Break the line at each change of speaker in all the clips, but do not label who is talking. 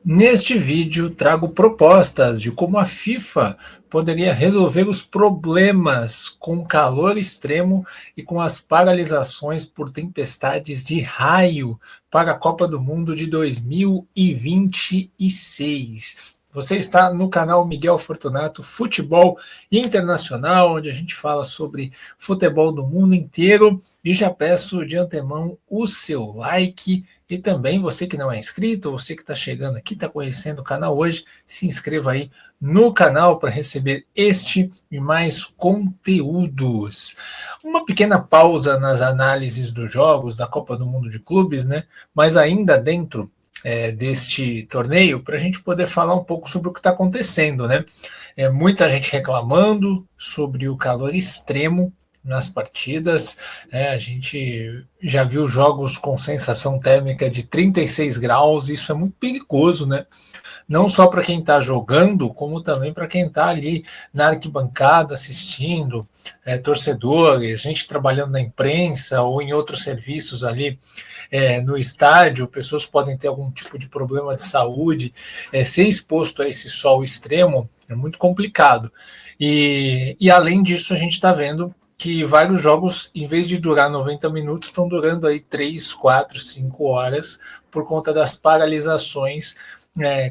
Neste vídeo, trago propostas de como a FIFA poderia resolver os problemas com calor extremo e com as paralisações por tempestades de raio para a Copa do Mundo de 2026. Você está no canal Miguel Fortunato Futebol Internacional, onde a gente fala sobre futebol do mundo inteiro, e já peço de antemão o seu like. E também você que não é inscrito, você que está chegando aqui, está conhecendo o canal hoje, se inscreva aí no canal para receber este e mais conteúdos. Uma pequena pausa nas análises dos jogos da Copa do Mundo de Clubes, né? Mas ainda dentro deste torneio, para a gente poder falar um pouco sobre o que está acontecendo, né? Muita gente reclamando sobre o calor extremo nas partidas. A gente já viu jogos com sensação térmica de 36 graus, isso é muito perigoso, né? Não só para quem está jogando, como também para quem está ali na arquibancada assistindo, torcedor, gente trabalhando na imprensa ou em outros serviços ali no estádio, pessoas podem ter algum tipo de problema de saúde, ser exposto a esse sol extremo é muito complicado. E além disso, a gente está vendo que vários jogos, em vez de durar 90 minutos, estão durando aí 3, 4, 5 horas por conta das paralisações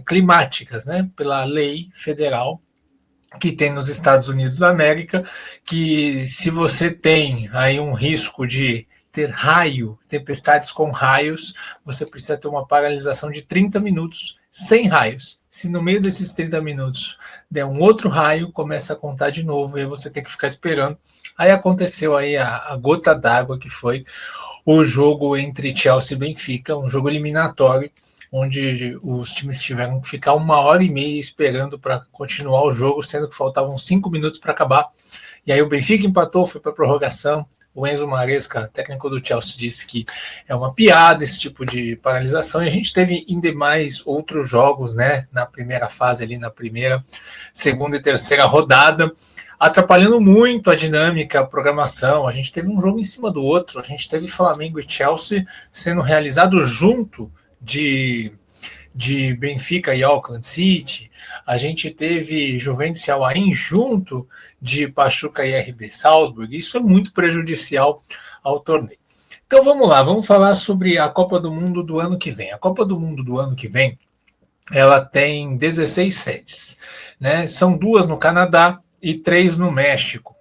climáticas, né? Pela lei federal que tem nos Estados Unidos da América, que se você tem aí um risco de ter raio, tempestades com raios, você precisa ter uma paralisação de 30 minutos sem raios. Se no meio desses 30 minutos der um outro raio, começa a contar de novo e aí você tem que ficar esperando. Aí aconteceu aí a gota d'água, que foi o jogo entre Chelsea e Benfica, um jogo eliminatório, onde os times tiveram que ficar 1h30 esperando para continuar o jogo, sendo que faltavam 5 minutos para acabar. E aí o Benfica empatou, foi para a prorrogação. O Enzo Maresca, técnico do Chelsea, disse que é uma piada esse tipo de paralisação. E a gente teve ainda mais outros jogos, né, na primeira fase, ali na primeira, segunda e terceira rodada, atrapalhando muito a dinâmica, a programação. A gente teve um jogo em cima do outro. A gente teve Flamengo e Chelsea sendo realizado junto de Benfica e Auckland City. A gente teve Juventus e Al-Ain junto de Pachuca e RB Salzburg. Isso é muito prejudicial ao torneio. Então vamos lá, vamos falar sobre a Copa do Mundo do ano que vem. A Copa do Mundo do ano que vem, ela tem 16 sedes, né? São 2 no Canadá e 3 no México.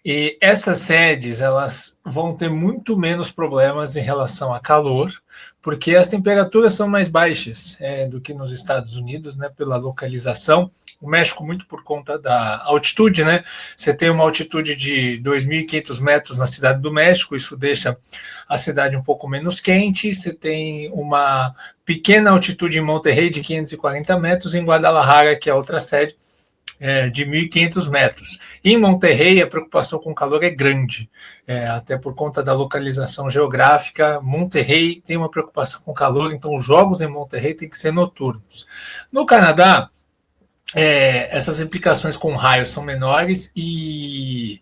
E essas sedes, elas vão ter muito menos problemas em relação a calor, porque as temperaturas são mais baixas do que nos Estados Unidos, né, pela localização. O México, muito por conta da altitude, né? Você tem uma altitude de 2.500 metros na cidade do México, isso deixa a cidade um pouco menos quente. Você tem uma pequena altitude em Monterrey de 540 metros, em Guadalajara, que é outra sede, de 1.500 metros. Em Monterrey, a preocupação com o calor é grande, até por conta da localização geográfica. Monterrey tem uma preocupação com o calor, então os jogos em Monterrey têm que ser noturnos. No Canadá, essas implicações com raios são menores e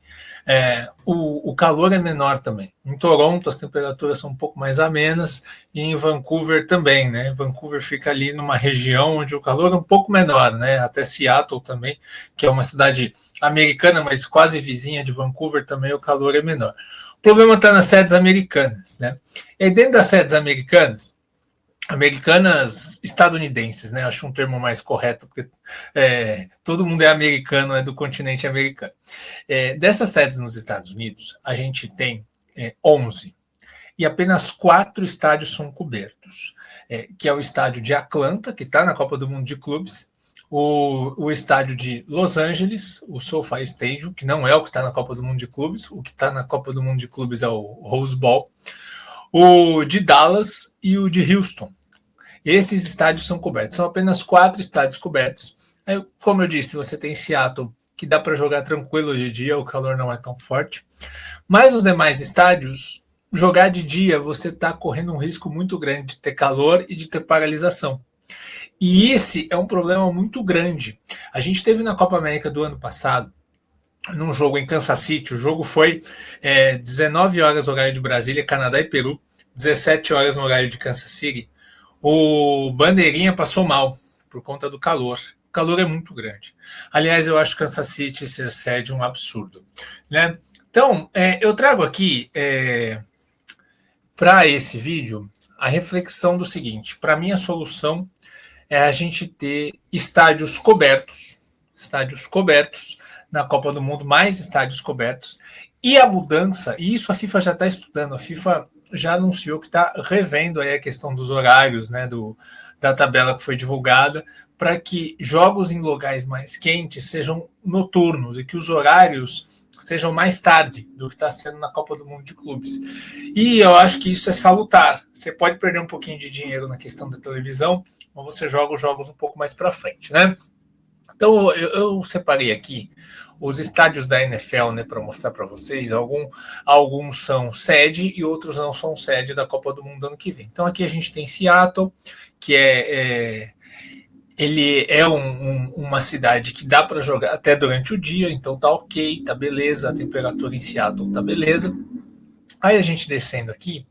o calor é menor também. Em Toronto as temperaturas são um pouco mais amenas e em Vancouver também, né? Vancouver fica ali numa região onde o calor é um pouco menor, né? Até Seattle também, que é uma cidade americana, mas quase vizinha de Vancouver, também o calor é menor. O problema está nas sedes americanas, né? E dentro das sedes americanas estadunidenses, né? Acho um termo mais correto, porque todo mundo é americano, é do continente americano. Dessas sedes nos Estados Unidos, a gente tem 11, e apenas 4 estádios são cobertos, que é o estádio de Atlanta, que está na Copa do Mundo de Clubes, o estádio de Los Angeles, o SoFi Stadium, que não é o que está na Copa do Mundo de Clubes, o que está na Copa do Mundo de Clubes é o Rose Bowl, o de Dallas e o de Houston. Esses estádios são cobertos, são apenas 4 estádios cobertos. Aí, como eu disse, você tem Seattle, que dá para jogar tranquilo de dia, o calor não é tão forte. Mas nos demais estádios, jogar de dia, você está correndo um risco muito grande de ter calor e de ter paralisação. E esse é um problema muito grande. A gente teve na Copa América do ano passado, num jogo em Kansas City, o jogo foi 19 horas no horário de Brasília, Canadá e Peru, 17 horas no horário de Kansas City. O Bandeirinha passou mal por conta do calor. O calor é muito grande. Aliás, eu acho Kansas City ser sede um absurdo, né? Então, eu trago aqui para esse vídeo a reflexão do seguinte: para mim, a solução é a gente ter estádios cobertos na Copa do Mundo, mais estádios cobertos, e a mudança, e isso a FIFA já está estudando, a FIFA já anunciou que está revendo aí a questão dos horários, né, da tabela que foi divulgada, para que jogos em locais mais quentes sejam noturnos e que os horários sejam mais tarde do que está sendo na Copa do Mundo de Clubes. E eu acho que isso é salutar. Você pode perder um pouquinho de dinheiro na questão da televisão, mas você joga os jogos um pouco mais para frente, né? Então, eu separei aqui os estádios da NFL, né, para mostrar para vocês. Alguns são sede e outros não são sede da Copa do Mundo ano que vem. Então, aqui a gente tem Seattle, que ele é uma cidade que dá para jogar até durante o dia, então tá ok, tá beleza, a temperatura em Seattle tá beleza. Aí a gente descendo aqui,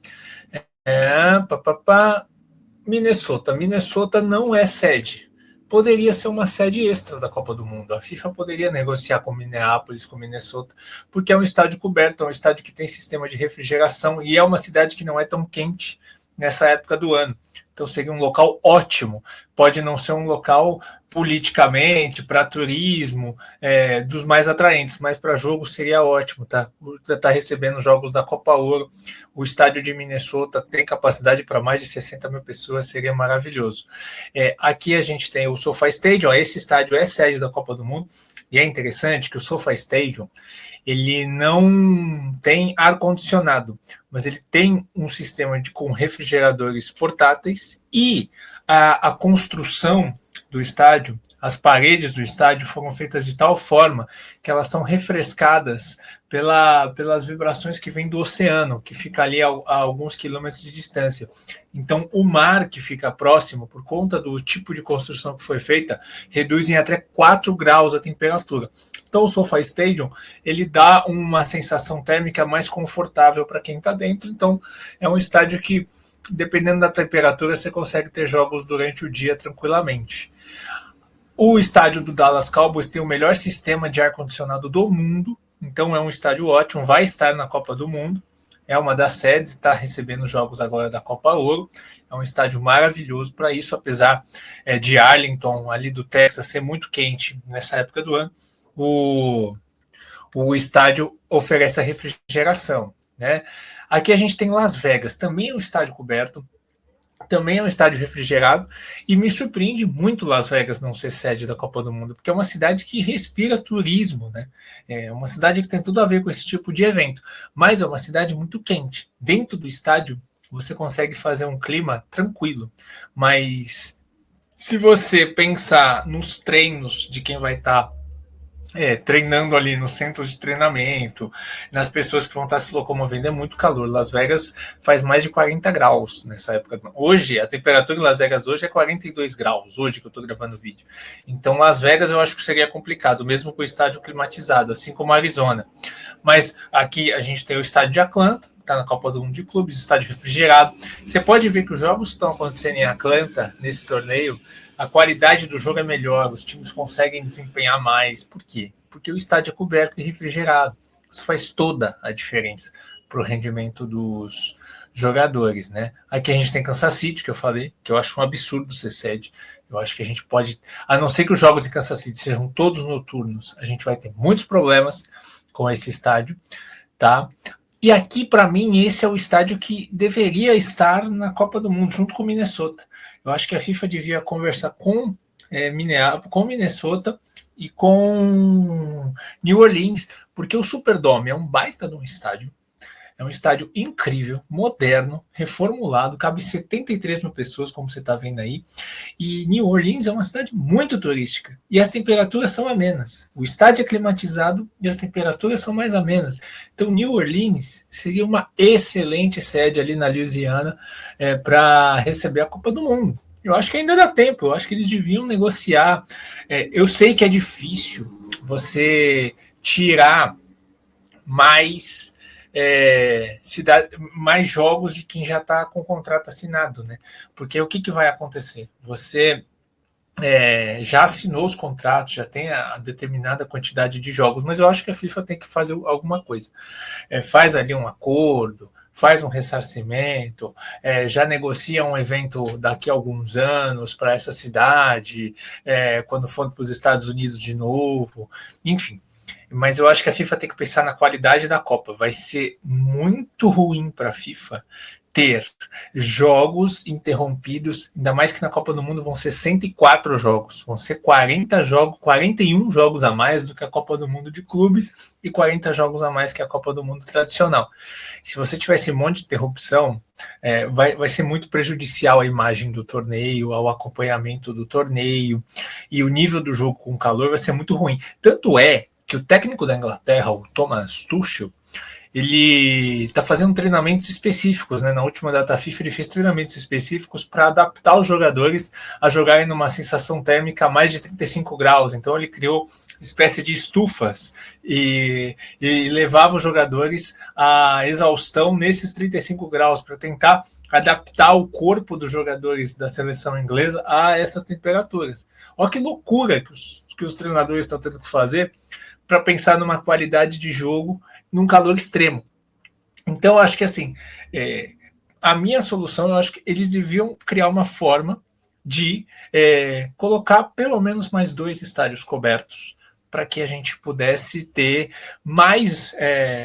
Minnesota. Minnesota não é sede. Poderia ser uma sede extra da Copa do Mundo. A FIFA poderia negociar com Minneapolis, com Minnesota, porque é um estádio coberto, é um estádio que tem sistema de refrigeração e é uma cidade que não é tão quente nessa época do ano. Então seria um local ótimo. Pode não ser um local politicamente, para turismo, dos mais atraentes, mas para jogo seria ótimo, tá? Tá recebendo jogos da Copa Ouro. O estádio de Minnesota tem capacidade para mais de 60 mil pessoas, seria maravilhoso. Aqui a gente tem o SoFi Stadium, esse estádio é sede da Copa do Mundo, e é interessante que o SoFi Stadium ele não tem ar-condicionado, mas ele tem um sistema com refrigeradores portáteis e a construção do estádio, as paredes do estádio foram feitas de tal forma que elas são refrescadas pelas vibrações que vêm do oceano, que fica ali a alguns quilômetros de distância. Então, o mar que fica próximo, por conta do tipo de construção que foi feita, reduz em até 4 graus a temperatura. Então, o SoFi Stadium, ele dá uma sensação térmica mais confortável para quem está dentro. Então, é um estádio que, dependendo da temperatura, você consegue ter jogos durante o dia tranquilamente. O estádio do Dallas Cowboys tem o melhor sistema de ar-condicionado do mundo, então é um estádio ótimo, vai estar na Copa do Mundo, é uma das sedes, está recebendo jogos agora da Copa Ouro, é um estádio maravilhoso para isso, apesar de Arlington, ali do Texas, ser muito quente nessa época do ano, o estádio oferece a refrigeração, né? Aqui a gente tem Las Vegas, também é um estádio coberto, também é um estádio refrigerado, e me surpreende muito Las Vegas não ser sede da Copa do Mundo, porque é uma cidade que respira turismo, né? É uma cidade que tem tudo a ver com esse tipo de evento, mas é uma cidade muito quente. Dentro do estádio, você consegue fazer um clima tranquilo, mas se você pensar nos treinos de quem vai estar treinando ali nos centros de treinamento, nas pessoas que vão estar se locomovendo, é muito calor. Las Vegas faz mais de 40 graus nessa época. Hoje, a temperatura em Las Vegas hoje é 42 graus, hoje que eu estou gravando o vídeo. Então, Las Vegas eu acho que seria complicado, mesmo com o estádio climatizado, assim como Arizona. Mas aqui a gente tem o estádio de Atlanta, está na Copa do Mundo de Clubes, estádio refrigerado. Você pode ver que os jogos estão acontecendo em Atlanta, nesse torneio, a qualidade do jogo é melhor, os times conseguem desempenhar mais. Por quê? Porque o estádio é coberto e refrigerado. Isso faz toda a diferença para o rendimento dos jogadores, né? Aqui a gente tem Kansas City, que eu falei, que eu acho um absurdo ser sede. Eu acho que a gente pode, a não ser que os jogos em Kansas City sejam todos noturnos, a gente vai ter muitos problemas com esse estádio, tá? E aqui, para mim, esse é o estádio que deveria estar na Copa do Mundo, junto com o Minnesota. Eu acho que a FIFA devia conversar com Minnesota e com New Orleans, porque o Superdome é um baita de um estádio. É um estádio incrível, moderno, reformulado, cabe 73 mil pessoas, como você está vendo aí. E New Orleans é uma cidade muito turística. E as temperaturas são amenas. O estádio é climatizado e as temperaturas são mais amenas. Então, New Orleans seria uma excelente sede ali na Louisiana para receber a Copa do Mundo. Eu acho que ainda dá tempo, eu acho que eles deviam negociar. Eu sei que é difícil você tirar mais se dá mais jogos de quem já está com o contrato assinado, né? Porque o que vai acontecer? Você já assinou os contratos, já tem a determinada quantidade de jogos, mas eu acho que a FIFA tem que fazer alguma coisa. Faz ali um acordo, faz um ressarcimento, já negocia um evento daqui a alguns anos para essa cidade, quando for para os Estados Unidos de novo, enfim. Mas eu acho que a FIFA tem que pensar na qualidade da Copa. Vai ser muito ruim para a FIFA ter jogos interrompidos, ainda mais que na Copa do Mundo vão ser 104 jogos, vão ser 41 jogos a mais do que a Copa do Mundo de clubes e 40 jogos a mais que a Copa do Mundo tradicional. Se você tiver esse monte de interrupção, vai ser muito prejudicial à imagem do torneio, ao acompanhamento do torneio, e o nível do jogo com calor vai ser muito ruim. Tanto é que o técnico da Inglaterra, o Thomas Tuchel, ele está fazendo treinamentos específicos, né? Na última data FIFA ele fez treinamentos específicos para adaptar os jogadores a jogarem numa sensação térmica a mais de 35 graus. Então ele criou espécie de estufas e levava os jogadores à exaustão nesses 35 graus para tentar adaptar o corpo dos jogadores da seleção inglesa a essas temperaturas. Olha que loucura que os treinadores estão tendo que fazer para pensar numa qualidade de jogo num calor extremo. Então, eu acho que assim, a minha solução, eu acho que eles deviam criar uma forma de colocar pelo menos mais 2 estádios cobertos, para que a gente pudesse ter mais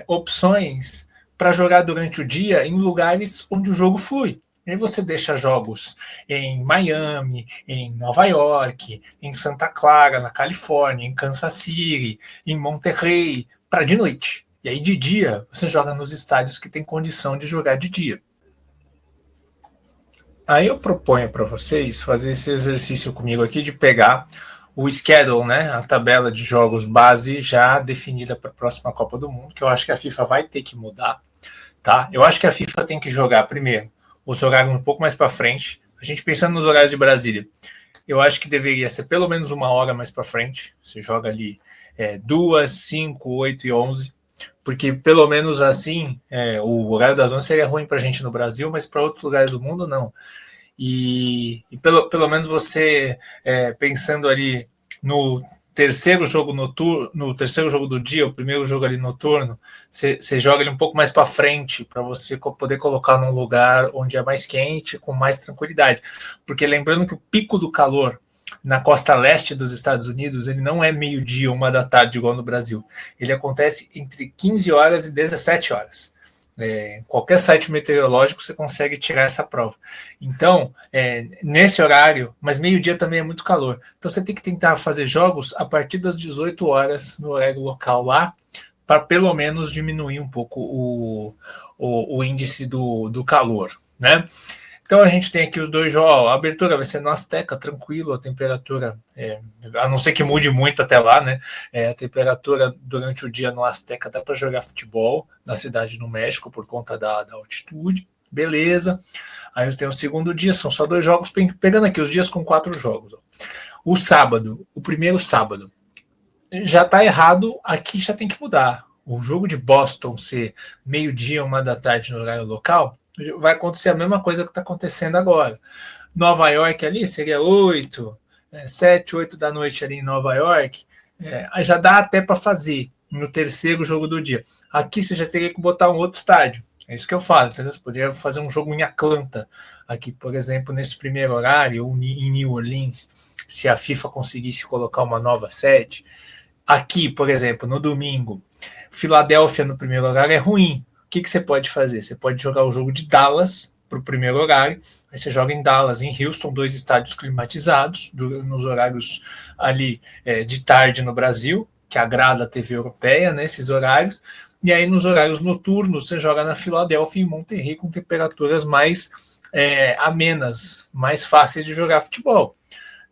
opções para jogar durante o dia em lugares onde o jogo flui. E aí você deixa jogos em Miami, em Nova York, em Santa Clara, na Califórnia, em Kansas City, em Monterrey, para de noite. E aí de dia você joga nos estádios que tem condição de jogar de dia. Aí eu proponho para vocês fazer esse exercício comigo aqui de pegar o schedule, né, a tabela de jogos base já definida para a próxima Copa do Mundo, que eu acho que a FIFA vai ter que mudar, tá? Eu acho que a FIFA tem que jogar primeiro os horários um pouco mais para frente. A gente pensando nos horários de Brasília, eu acho que deveria ser pelo menos 1 hora mais para frente. Você joga ali 2, 5, 8 e 11, porque pelo menos assim o horário das 11 seria ruim para a gente no Brasil, mas para outros lugares do mundo não. E pelo menos você pensando ali no terceiro jogo noturno, no terceiro jogo do dia, o primeiro jogo ali noturno, você joga ele um pouco mais para frente, para você poder colocar num lugar onde é mais quente, com mais tranquilidade. Porque lembrando que o pico do calor na costa leste dos Estados Unidos, ele não é meio-dia, 1 da tarde, igual no Brasil. Ele acontece entre 15 horas e 17 horas. Qualquer site meteorológico você consegue tirar essa prova. Então, nesse horário, mas meio-dia também é muito calor. Então você tem que tentar fazer jogos a partir das 18 horas no horário local lá, para pelo menos diminuir um pouco o índice do calor, né? Então a gente tem aqui os 2 jogos. A abertura vai ser no Azteca, tranquilo, a temperatura, a não ser que mude muito até lá, né? A temperatura durante o dia no Azteca dá para jogar futebol na cidade do México por conta da altitude, beleza. Aí tem o segundo dia, são só 2 jogos, pegando aqui os dias com 4 jogos. Ó. O sábado, o primeiro sábado, já está errado, aqui já tem que mudar. O jogo de Boston ser meio-dia, 1 da tarde no horário local, vai acontecer a mesma coisa que está acontecendo agora. Nova York ali seria 7, 8 da noite ali em Nova York, já dá até para fazer no terceiro jogo do dia. Aqui você já teria que botar um outro estádio. É isso que eu falo, entendeu? Você poderia fazer um jogo em Atlanta, aqui, por exemplo, nesse primeiro horário, ou em New Orleans, se a FIFA conseguisse colocar uma nova sede. Aqui, por exemplo, no domingo, Filadélfia no primeiro horário é ruim. O que você pode fazer? Você pode jogar o jogo de Dallas para o primeiro horário, aí você joga em Dallas, em Houston, 2 estádios climatizados, nos horários ali de tarde no Brasil, que agrada a TV europeia, né, esses horários, e aí nos horários noturnos você joga na Filadélfia e em Monterrey com temperaturas mais amenas, mais fáceis de jogar futebol.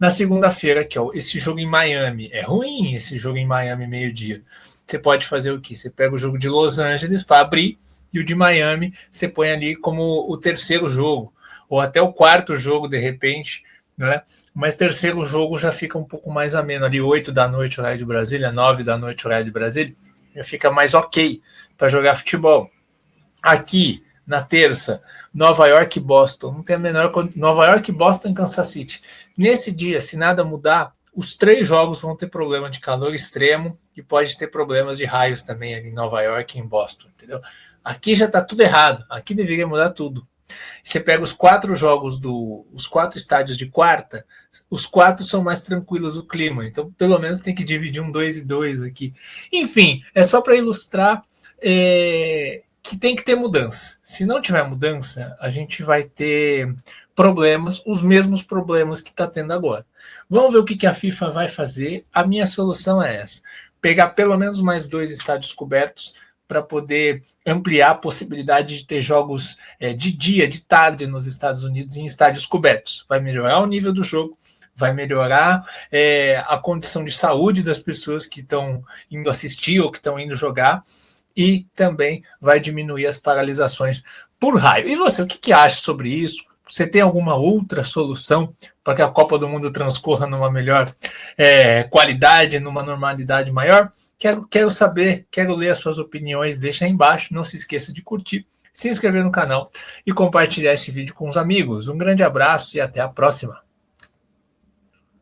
Na segunda-feira, que esse jogo em Miami, é ruim esse jogo em Miami meio-dia. Você pode fazer o quê? Você pega o jogo de Los Angeles para abrir, e o de Miami você põe ali como o terceiro jogo, ou até o quarto jogo, de repente, né? Mas terceiro jogo já fica um pouco mais ameno, ali 8 da noite, horário de Brasília, 9 da noite, horário de Brasília, já fica mais ok para jogar futebol. Aqui, na terça, Nova York e Boston. Não tem a menor... Nova York, Boston e Kansas City. Nesse dia, se nada mudar, os 3 jogos vão ter problema de calor extremo e pode ter problemas de raios também ali em Nova York e em Boston, entendeu? Aqui já está tudo errado. Aqui deveria mudar tudo. Você pega os 4 jogos os 4 estádios de quarta, os 4 são mais tranquilos o clima. Então, pelo menos tem que dividir um 2 e 2 aqui. Enfim, é só para ilustrar que tem que ter mudança. Se não tiver mudança, a gente vai ter problemas, os mesmos problemas que está tendo agora. Vamos ver o que a FIFA vai fazer. A minha solução é essa: pegar pelo menos mais 2 estádios cobertos para poder ampliar a possibilidade de ter jogos de dia, de tarde nos Estados Unidos em estádios cobertos. Vai melhorar o nível do jogo, vai melhorar a condição de saúde das pessoas que estão indo assistir ou que estão indo jogar, e também vai diminuir as paralisações por raio. E você, o que acha sobre isso? Você tem alguma outra solução para que a Copa do Mundo transcorra numa melhor qualidade, numa normalidade maior? Quero saber, quero ler as suas opiniões, deixa aí embaixo, não se esqueça de curtir, se inscrever no canal e compartilhar esse vídeo com os amigos. Um grande abraço e até a próxima!